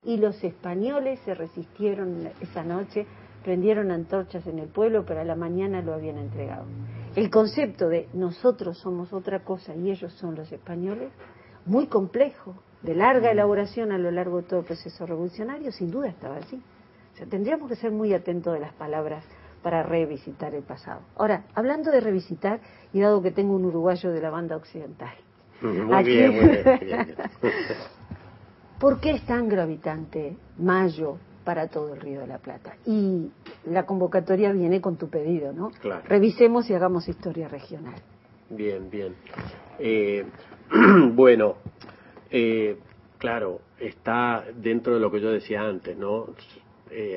Y los españoles se resistieron esa noche, prendieron antorchas en el pueblo, pero a la mañana lo habían entregado. El concepto de nosotros somos otra cosa y ellos son los españoles, muy complejo, de larga elaboración a lo largo de todo el proceso revolucionario, sin duda estaba así. O sea, tendríamos que ser muy atentos de las palabras para revisitar el pasado. Ahora, hablando de revisitar, y dado que tengo un uruguayo de la banda occidental. Muy bien, muy bien. ¿Por qué es tan gravitante Mayo para todo el Río de la Plata? Y la convocatoria viene con tu pedido, ¿no? Claro. Revisemos y hagamos historia regional. Bien, bien. Bueno, claro, está dentro de lo que yo decía antes, ¿no?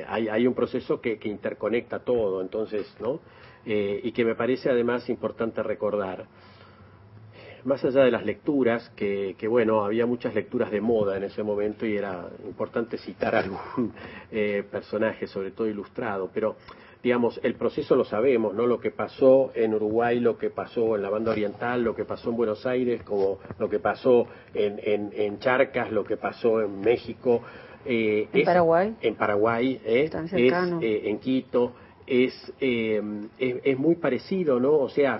Hay un proceso que interconecta todo, entonces, ¿no? Y que me parece además importante recordar. Más allá de las lecturas, que bueno, había muchas lecturas de moda en ese momento y era importante citar algún personaje, sobre todo ilustrado, pero digamos, el proceso lo sabemos, ¿no? Lo que pasó en Uruguay, lo que pasó en la banda oriental, lo que pasó en Buenos Aires, como lo que pasó en Charcas, lo que pasó en México. ¿En Paraguay? En Paraguay, en Quito. Es muy parecido, ¿no? O sea,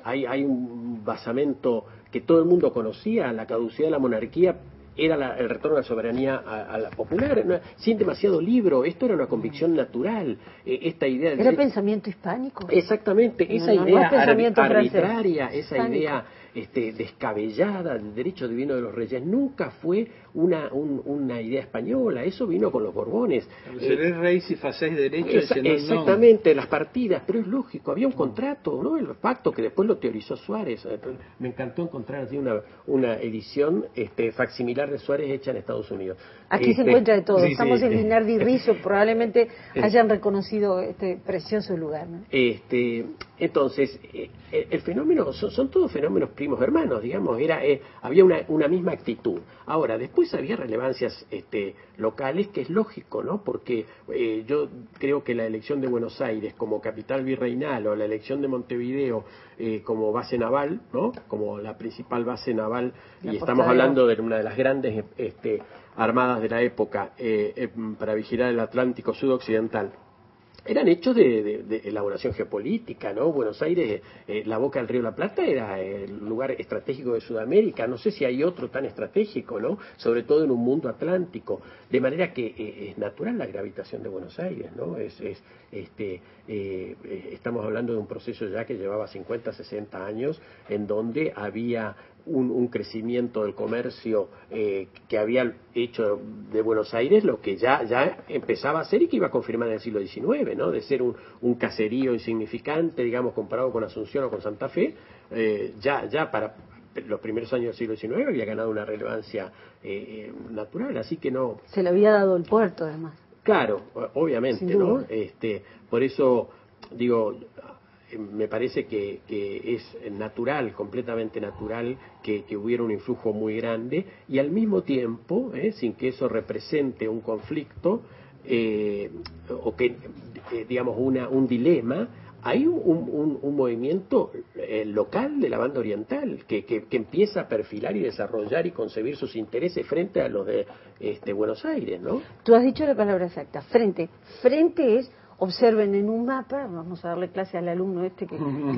hay un basamento que todo el mundo conocía, la caducidad de la monarquía era el retorno de la soberanía a la popular, ¿no? Sin demasiado libro, esto era una convicción natural, esta idea ¿Era pensamiento hispánico? Exactamente, esa no idea es pensamiento arbitraria, francés, esa hispánico. idea descabellada del derecho divino de los reyes, nunca fue una idea española, eso vino con los Borbones. Seré rey si facéis derecho. Exactamente, las partidas, pero es lógico, había un contrato, ¿no? El pacto que después lo teorizó Suárez. Me encantó encontrar así una edición facsimilar de Suárez hecha en Estados Unidos. Aquí se encuentra de todo. Sí, Estamos sí. en Linardi Rizzo, probablemente hayan reconocido este precioso lugar, ¿no? Entonces, el fenómeno, son todos fenómenos primos hermanos, digamos, había una misma actitud. Ahora, después había relevancias locales, que es lógico, ¿no? Porque yo creo que la elección de Buenos Aires como capital virreinal o la elección de Montevideo como base naval, ¿no? Como la principal base naval, y estamos hablando de una de las grandes armadas de la época para vigilar el Atlántico sudoccidental, eran hechos de elaboración geopolítica, ¿no? Buenos Aires, la boca del río La Plata era el lugar estratégico de Sudamérica, no sé si hay otro tan estratégico, ¿no? Sobre todo en un mundo atlántico, de manera que es natural la gravitación de Buenos Aires, ¿no? Estamos hablando de un proceso ya que llevaba 50, 60 años, en donde había un crecimiento del comercio que había hecho de Buenos Aires lo que ya empezaba a ser y que iba a confirmar en el siglo XIX, ¿no? De ser un caserío insignificante, digamos, comparado con Asunción o con Santa Fe, ya para los primeros años del siglo XIX había ganado una relevancia natural, así que no... Se le había dado el puerto, además. Claro, obviamente, ¿no? Por eso, digo... me parece que es natural, completamente natural, que hubiera un influjo muy grande y al mismo tiempo, sin que eso represente un conflicto o que, digamos, un dilema, hay un movimiento local de la banda oriental que empieza a perfilar y desarrollar y concebir sus intereses frente a los de Buenos Aires, ¿no? Tú has dicho la palabra exacta, frente. Frente es... Observen en un mapa, vamos a darle clase al alumno que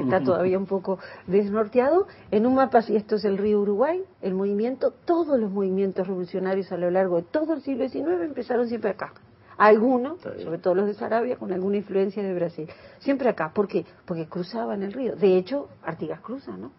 está todavía un poco desnorteado, en un mapa, si esto es el río Uruguay, el movimiento, todos los movimientos revolucionarios a lo largo de todo el siglo XIX empezaron siempre acá. Algunos, sobre todo los de Sarabia, con alguna influencia de Brasil. Siempre acá. ¿Por qué? Porque cruzaban el río. De hecho, Artigas cruza, ¿no?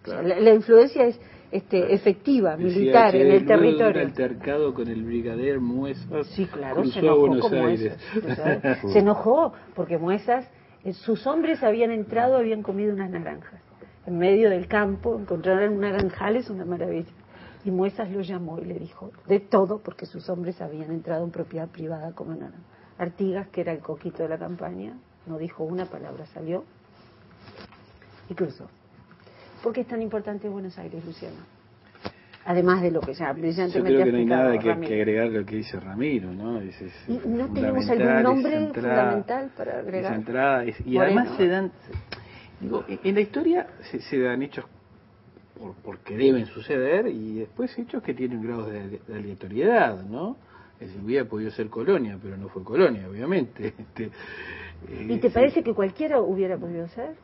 Claro. O sea, la influencia es efectiva, militar, en el territorio. Un altercado con el brigadier Muezas. Sí, claro, cruzó se enojó a Buenos con Aires. Muezas. Se enojó porque Muezas, sus hombres habían entrado, habían comido unas naranjas. En medio del campo, encontraron un naranjal, es una maravilla. Y Muezas lo llamó y le dijo de todo, porque sus hombres habían entrado en propiedad privada como naranja. Artigas, que era el coquito de la campaña, no dijo una palabra, salió y cruzó. ¿Por qué es tan importante Buenos Aires, Luciano? Además de lo que ya brillantemente yo creo que no hay nada que Ramiro. agregar lo que dice Ramiro, ¿no? ¿Y no tenemos algún nombre fundamental para agregar? Y además se dan... Digo, en la historia se dan hechos porque deben suceder, y después hechos que tienen grados de aleatoriedad, ¿no? Es decir, hubiera podido ser colonia, pero no fue colonia, obviamente. ¿Y te parece que cualquiera hubiera podido ser?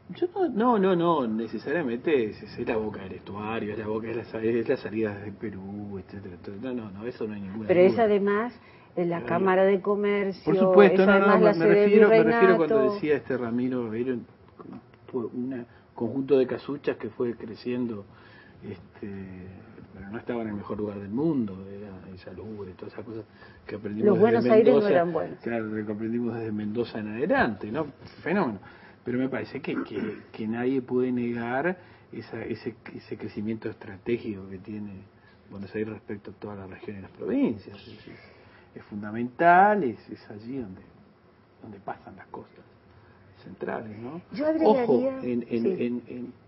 Yo no, necesariamente es la boca del estuario, es la salida de Perú, etcétera. No, eso no hay ninguna Pero duda. es además la Cámara de Comercio, por supuesto, es además la sede del me refiero virreinato. cuando decía Ramiro, era un conjunto de casuchas que fue creciendo, pero no estaba en el mejor lugar del mundo, era insalubre, todas esas cosas que aprendimos Los desde Buenos Mendoza, Aires no eran buenos. Claro, que aprendimos desde Mendoza en adelante, ¿no? Fenómeno. Pero me parece que nadie puede negar ese crecimiento estratégico que tiene Buenos Aires respecto a todas las regiones y las provincias. Es fundamental, es allí donde pasan las cosas centrales, ¿no? Yo agregaría, Ojo,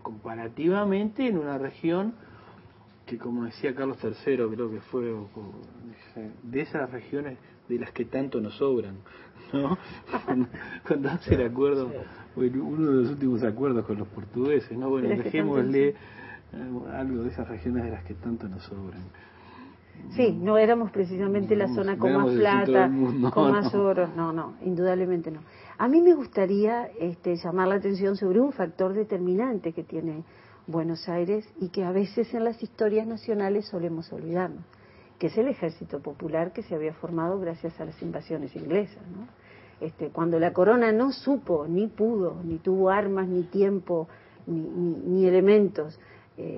comparativamente en una región que, como decía Carlos III, creo que fue de esas regiones de las que tanto nos sobran, ¿no? Cuando hace el acuerdo, uno de los últimos acuerdos con los portugueses, ¿no? Bueno, dejémosle algo de esas regiones de las que tanto nos sobran. Sí, no éramos precisamente la zona con más plata, con más oro, no, indudablemente no. A mí me gustaría llamar la atención sobre un factor determinante que tiene Buenos Aires y que a veces en las historias nacionales solemos olvidarnos, que es el ejército popular que se había formado gracias a las invasiones inglesas, ¿no? Cuando la corona no supo, ni pudo, ni tuvo armas, ni tiempo, ni elementos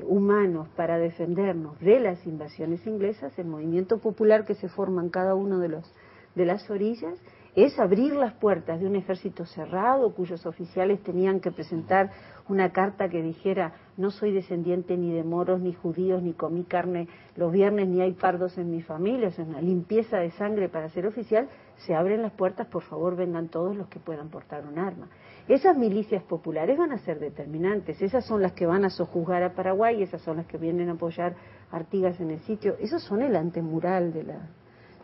humanos para defendernos de las invasiones inglesas, el movimiento popular que se forma en cada uno de las orillas es abrir las puertas de un ejército cerrado cuyos oficiales tenían que presentar una carta que dijera: no soy descendiente ni de moros ni judíos, ni comí carne los viernes, ni hay pardos en mi familia. Es una limpieza de sangre para ser oficial. Se abren las puertas, por favor vengan todos los que puedan portar un arma. Esas milicias populares van a ser determinantes, esas son las que van a sojuzgar a Paraguay, esas son las que vienen a apoyar a Artigas en el sitio, esos son el antemural de la...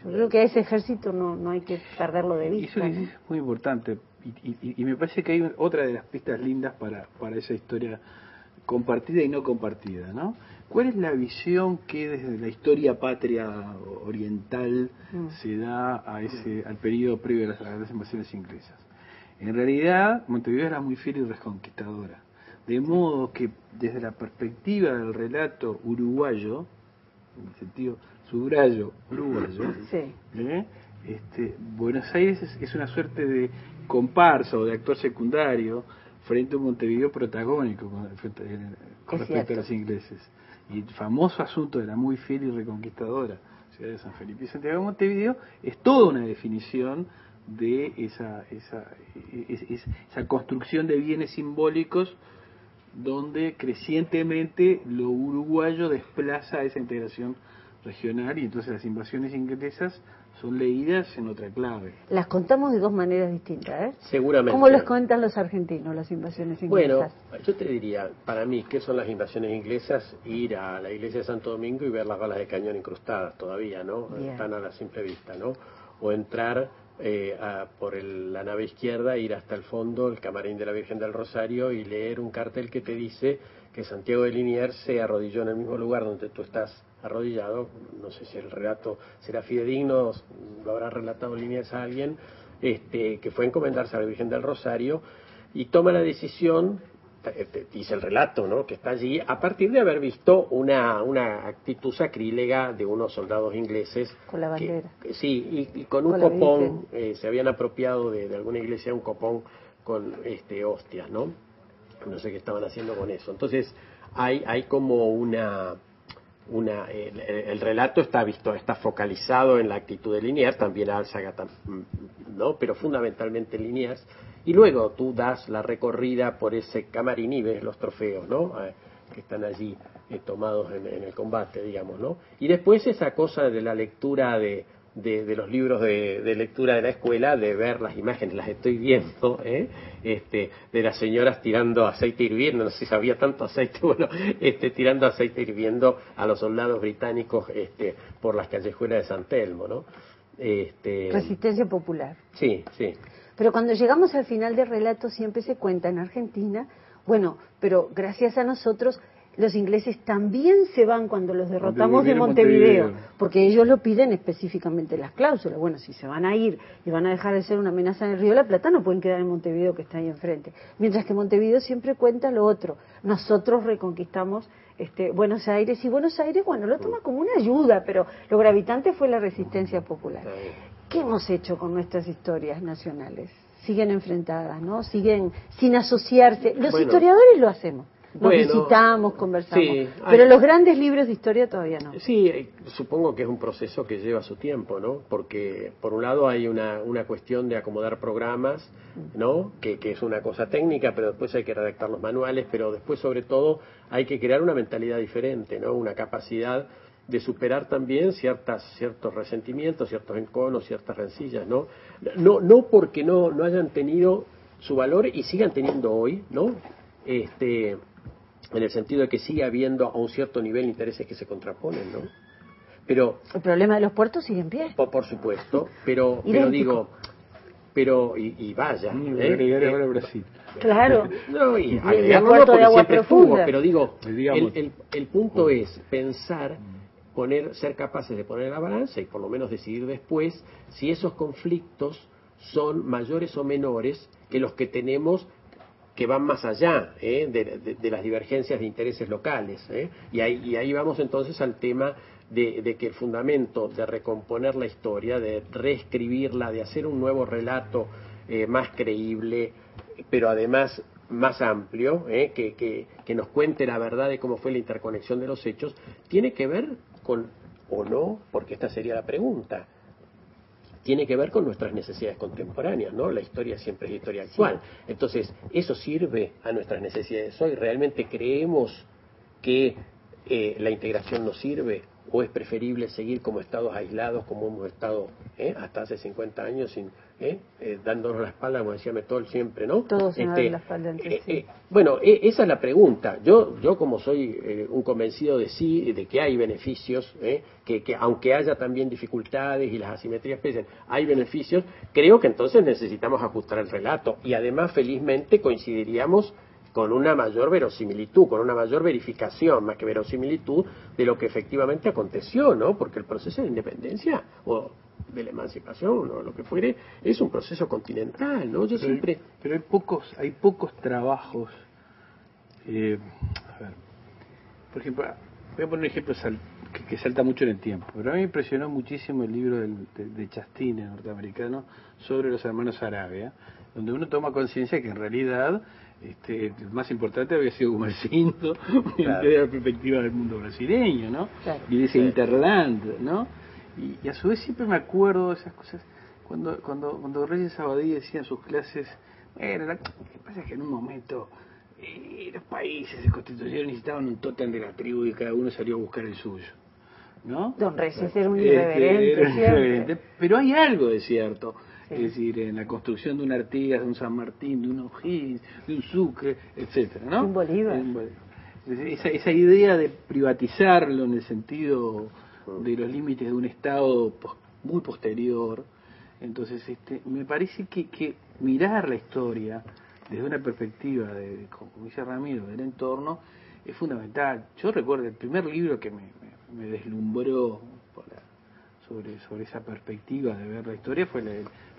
Yo creo que a ese ejército no hay que perderlo de vista. Eso es muy importante, y me parece que hay otra de las pistas lindas para esa historia compartida y no compartida, ¿no? ¿Cuál es la visión que desde la historia patria oriental se da al periodo previo a las invasiones inglesas? En realidad, Montevideo era muy fiel y reconquistadora, de modo que desde la perspectiva del relato uruguayo, en el sentido subrayo uruguayo, Buenos Aires es una suerte de comparsa o de actor secundario frente a un Montevideo protagónico con respecto a los ingleses. Y el famoso asunto de la muy fiel y reconquistadora ciudad de San Felipe y Santiago de Montevideo es toda una definición de esa construcción de bienes simbólicos donde crecientemente lo uruguayo desplaza esa integración regional, y entonces las invasiones inglesas son leídas en otra clave. Las contamos de dos maneras distintas, ¿eh? Seguramente. ¿Cómo las cuentan los argentinos, las invasiones inglesas? Bueno, yo te diría, para mí, ¿qué son las invasiones inglesas? Ir a la iglesia de Santo Domingo y ver las balas de cañón incrustadas todavía, ¿no? Bien. Están a la simple vista, ¿no? O entrar por la nave izquierda, ir hasta el fondo, el camarín de la Virgen del Rosario, y leer un cartel que te dice que Santiago de Liniers se arrodilló en el mismo lugar donde tú estás arrodillado. No sé si el relato será fidedigno, lo habrá relatado Liniers a alguien, que fue a encomendarse a la Virgen del Rosario, y toma la decisión, dice el relato, ¿no?, que está allí a partir de haber visto una actitud sacrílega de unos soldados ingleses con la bandera, sí, y con un copón, se habían apropiado de alguna iglesia un copón con hostias, ¿no? No sé qué estaban haciendo con eso. Entonces hay como el relato está focalizado en la actitud de Liniers, también Álzaga, ¿no?, pero fundamentalmente Liniers. Y luego tú das la recorrida por ese camarín y ves los trofeos, ¿no?, que están allí tomados en el combate, digamos, ¿no? Y después esa cosa de la lectura de los libros de lectura de la escuela, de ver las imágenes, las estoy viendo, de las señoras tirando aceite hirviendo, no sé si había tanto aceite, bueno, tirando aceite hirviendo a los soldados británicos por las callejuelas de San Telmo, ¿no? Resistencia popular. Sí, sí. Pero cuando llegamos al final del relato siempre se cuenta en Argentina Bueno, pero gracias a nosotros, los ingleses también se van cuando los derrotamos de Montevideo, porque ellos lo piden específicamente las cláusulas. Bueno, si se van a ir y van a dejar de ser una amenaza en el Río de la Plata, no pueden quedar en Montevideo, que está ahí enfrente. Mientras que Montevideo siempre cuenta lo otro. Nosotros reconquistamos Buenos Aires, y Buenos Aires, bueno, lo toma como una ayuda, pero lo gravitante fue la resistencia popular. ¿Qué hemos hecho con nuestras historias nacionales? Siguen enfrentadas, ¿no? Siguen sin asociarse. Los historiadores lo hacemos. Nos visitamos, conversamos, pero los grandes libros de historia todavía no. Sí, supongo que es un proceso que lleva su tiempo, ¿no? Porque por un lado hay una cuestión de acomodar programas, ¿no? Que es una cosa técnica, pero después hay que redactar los manuales, pero después sobre todo hay que crear una mentalidad diferente, ¿no? Una capacidad de superar también ciertos resentimientos, ciertos enconos, ciertas rencillas, ¿no? No porque no hayan tenido su valor y sigan teniendo hoy, ¿no? En el sentido de que sigue habiendo a un cierto nivel intereses que se contraponen, ¿no? Pero el problema de los puertos sigue en pie. Por supuesto, pero digo, vaya, ahora Brasil. Claro. No, y el puerto de agua profunda. Pero digo, el punto es pensar, ser capaces de poner la balanza y por lo menos decidir después si esos conflictos son mayores o menores que los que tenemos, que van más allá de las divergencias de intereses locales. Y ahí vamos entonces al tema de que el fundamento de recomponer la historia, de reescribirla, de hacer un nuevo relato más creíble, pero además más amplio, que nos cuente la verdad de cómo fue la interconexión de los hechos, tiene que ver con, o no, porque esta sería la pregunta, tiene que ver con nuestras necesidades contemporáneas, ¿no? La historia siempre es la historia actual. Sí. Entonces, ¿eso sirve a nuestras necesidades hoy? ¿Realmente creemos que la integración nos sirve? ¿O es preferible seguir como estados aislados, como hemos estado hasta hace 50 años, dándonos la espalda, como decía Metol siempre, ¿no? Todos se dan la espalda entre sí. Bueno, esa es la pregunta. Yo como soy un convencido de que hay beneficios, que aunque haya también dificultades y las asimetrías pesen, hay beneficios, creo que entonces necesitamos ajustar el relato. Y además, felizmente, coincidiríamos con una mayor verosimilitud, con una mayor verificación, más que verosimilitud, de lo que efectivamente aconteció, ¿no? Porque el proceso de independencia o de la emancipación o lo que fuere es un proceso continental, ¿no? Pero hay pocos trabajos. A ver, por ejemplo, voy a poner un ejemplo que salta mucho en el tiempo, pero a mí me impresionó muchísimo el libro de Chastain, norteamericano, sobre los hermanos Arabia, donde uno toma conciencia que en realidad el más importante había sido Gumersindo, desde la perspectiva del mundo brasileño, ¿no? Claro. Y de ese Interland, ¿no? Y a su vez siempre me acuerdo de esas cosas cuando Reyes Abadí decía en sus clases, lo que pasa es que en un momento los países se constituyeron y necesitaban un tótem de la tribu y cada uno salió a buscar el suyo, ¿no? Don Reyes era un irreverente, pero hay algo de cierto. Sí. Es decir, en la construcción de un Artigas, de un San Martín, de un O'Higgins, de un Sucre, etcétera, ¿no? Un Bolívar. Esa idea de privatizarlo en el sentido de los límites de un Estado muy posterior. Entonces, me parece que mirar la historia desde una perspectiva como dice Ramiro, del entorno, es fundamental. Yo recuerdo el primer libro que me deslumbró sobre esa perspectiva de ver la historia fue la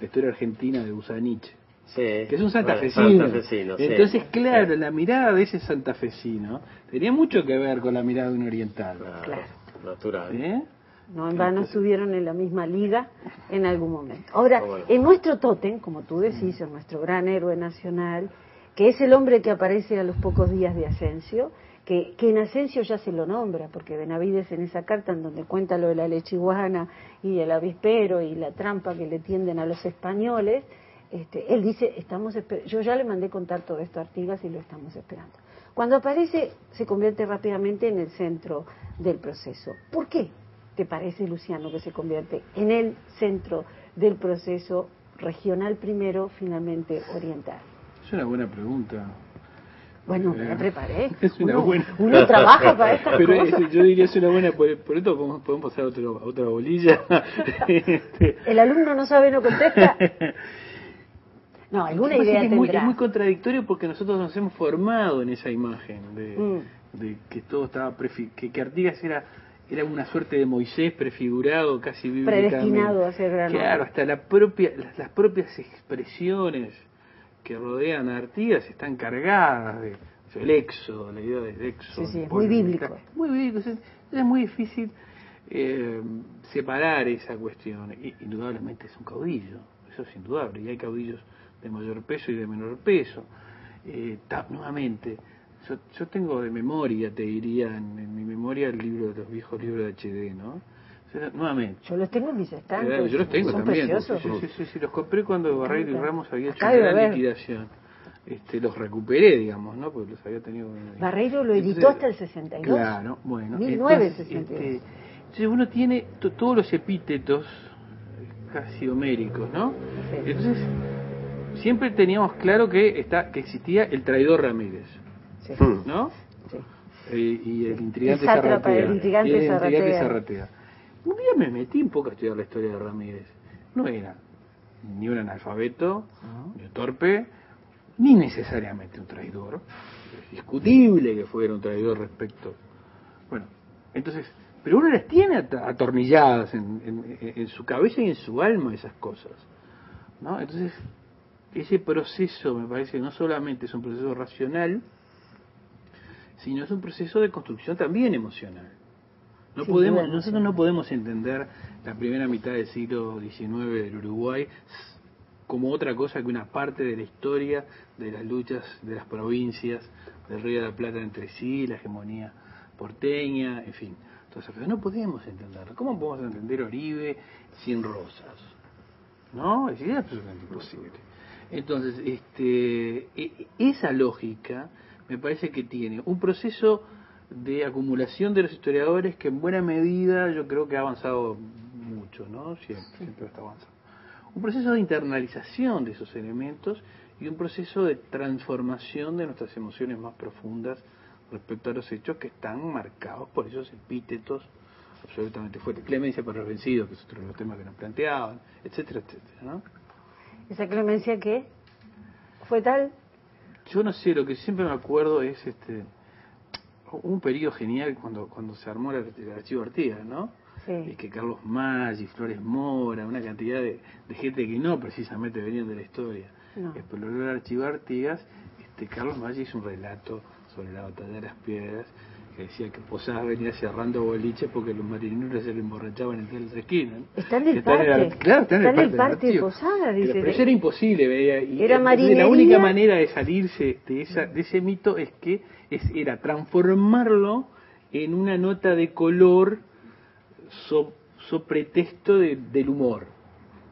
historia argentina de Usanich, que es un santafesino. Entonces, claro, la mirada de ese santafesino tenía mucho que ver con la mirada de un oriental. Claro. Natural. No en vano estuvieron en la misma liga en algún momento. Ahora, en nuestro tótem, como tú decís, en nuestro gran héroe nacional, que es el hombre que aparece a los pocos días de Asensio, que en Asensio ya se lo nombra, porque Benavides en esa carta en donde cuenta lo de la leche iguana y el avispero y la trampa que le tienden a los españoles, él dice, yo ya le mandé contar todo esto a Artigas y lo estamos esperando. Cuando aparece, se convierte rápidamente en el centro del proceso. ¿Por qué te parece, Luciano, que se convierte en el centro del proceso regional primero, finalmente oriental? Es una buena pregunta. Bueno, me la preparé. Es una buena. Uno trabaja para estas cosas. Yo diría es una buena. Por esto podemos pasar a otra bolilla. El alumno no sabe, no contesta. No, alguna Lo que pasa idea es que tendrá. es muy contradictorio porque nosotros nos hemos formado en esa imagen de que todo estaba que Artigas era una suerte de Moisés prefigurado casi bíblicamente. Predestinado a ser gran hombre. Claro, hasta las propias expresiones que rodean a Artigas están cargadas de el éxodo, la idea del éxodo. Sí, sí, es muy bíblico. Muy bíblico, es muy difícil separar esa cuestión. Indudablemente es un caudillo, eso es indudable, y hay caudillos de mayor peso y de menor peso. Nuevamente, yo tengo de memoria, te diría, en mi memoria el libro de los viejos libros de HD, ¿no? O sea, nuevamente. Yo los tengo en mis estantes. Yo los tengo son también. Preciosos. Sí, los compré cuando Barreiro y Ramos había hecho Acá una debe gran haber. liquidación. Los recuperé, digamos, ¿no? Porque los había tenido. Barreiro lo editó hasta el 62. Claro, bueno. 1962. Entonces uno tiene todos los epítetos casi homéricos, ¿no? Sí. Entonces siempre teníamos claro que existía el traidor Ramírez, Sí. ¿no? Sí. Y el intrigante El sátrapa, Zarratea. el intrigante Y el Zarratea. Zarratea. Un día me metí un poco a estudiar la historia de Ramírez. No era ni un analfabeto, ni un torpe, ni necesariamente un traidor. Es discutible que fuera un traidor respecto. Bueno, entonces, pero uno las tiene atornilladas en su cabeza y en su alma esas cosas, ¿no? Entonces, ese proceso me parece que no solamente es un proceso racional, sino es un proceso de construcción también emocional. Nosotros no podemos entender la primera mitad del siglo XIX del Uruguay como otra cosa que una parte de la historia de las luchas de las provincias del Río de la Plata entre sí, la hegemonía porteña, en fin. Entonces, pero no podemos entenderlo. ¿Cómo podemos entender Oribe sin Rosas? ¿No? Es absolutamente imposible. Entonces, esa lógica me parece que tiene un proceso de acumulación de los historiadores que en buena medida yo creo que ha avanzado mucho, ¿no? Siempre está avanzando. Un proceso de internalización de esos elementos y un proceso de transformación de nuestras emociones más profundas respecto a los hechos que están marcados por esos epítetos absolutamente fuertes. Clemencia para los vencidos, que es otro de los temas que nos planteaban, etcétera, etcétera, ¿no? Esa clemencia que fue tal. Yo no sé, lo que siempre me acuerdo es un periodo genial cuando se armó el archivo Artigas, ¿no? Sí. Y que Carlos Maggi, Flores Mora, una cantidad de gente que no precisamente venían de la historia, No. exploró el archivo Artigas. Carlos Maggi hizo un relato sobre la batalla de las piedras que decía que Posadas venía cerrando boliches porque los marineros se le emborrachaban en todas las esquinas, ¿no? Está en el parte. Claro, está en el parte de archivo. Posadas, dice. Pero eso era imposible, veía. Y Era marinería. la única manera de salirse de ese mito es que era transformarlo en una nota de color so pretexto del humor,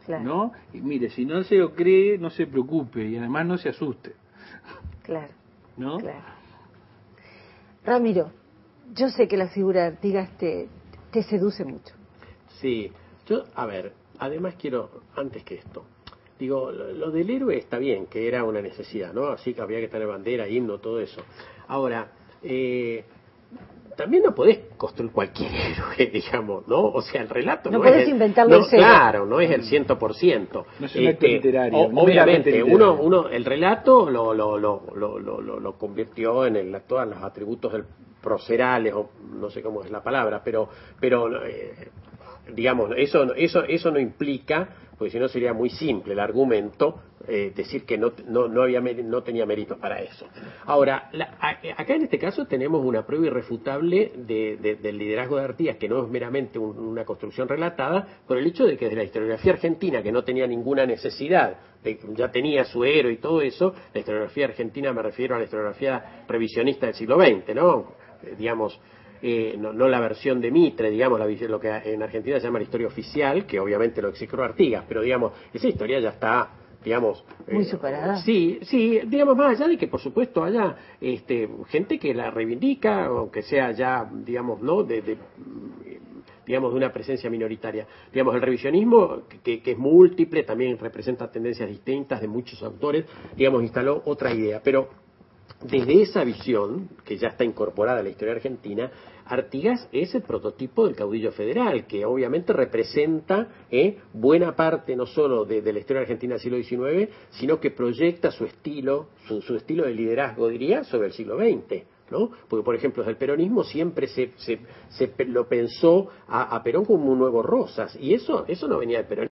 Claro. ¿no? Y mire, si no se lo cree, no se preocupe y además no se asuste, Claro. ¿no? Claro. Ramiro, yo sé que la figura de Artigas te seduce mucho. Sí, a ver, además quiero, antes que esto, digo, lo del héroe está bien, que era una necesidad, ¿no? Así que había que tener bandera, himno, todo eso. Ahora, también no podés construir cualquier héroe, digamos, ¿no? O sea, el relato no no podés es inventarlo de cero. Claro, no es el 100%. No es un acto literario. Obviamente, literario. uno el relato lo convirtió en todos los atributos del procerales, o no sé cómo es la palabra, pero digamos, eso no implica, porque si no sería muy simple el argumento, decir que no tenía méritos para eso. Ahora, acá en este caso tenemos una prueba irrefutable del liderazgo de Artigas, que no es meramente una construcción relatada, por el hecho de que desde la historiografía argentina, que no tenía ninguna necesidad, ya tenía su héroe y todo eso, la historiografía argentina, me refiero a la historiografía revisionista del siglo XX, ¿no? Digamos, no la versión de Mitre, digamos, lo que en Argentina se llama la historia oficial, que obviamente lo execró Artigas, pero digamos, esa historia ya está, digamos... Muy superada. Sí, digamos, más allá de que por supuesto haya gente que la reivindica, aunque sea ya, digamos, ¿no? Digamos, de una presencia minoritaria. Digamos, el revisionismo, que es múltiple, también representa tendencias distintas de muchos autores, digamos, instaló otra idea, pero desde esa visión, que ya está incorporada a la historia argentina, Artigas es el prototipo del caudillo federal, que obviamente representa buena parte no solo de la historia argentina del siglo XIX, sino que proyecta su estilo, su estilo de liderazgo, diría, sobre el siglo XX. ¿No? Porque, por ejemplo, desde el peronismo siempre se lo pensó a Perón como un nuevo Rosas, y eso no venía del peronismo.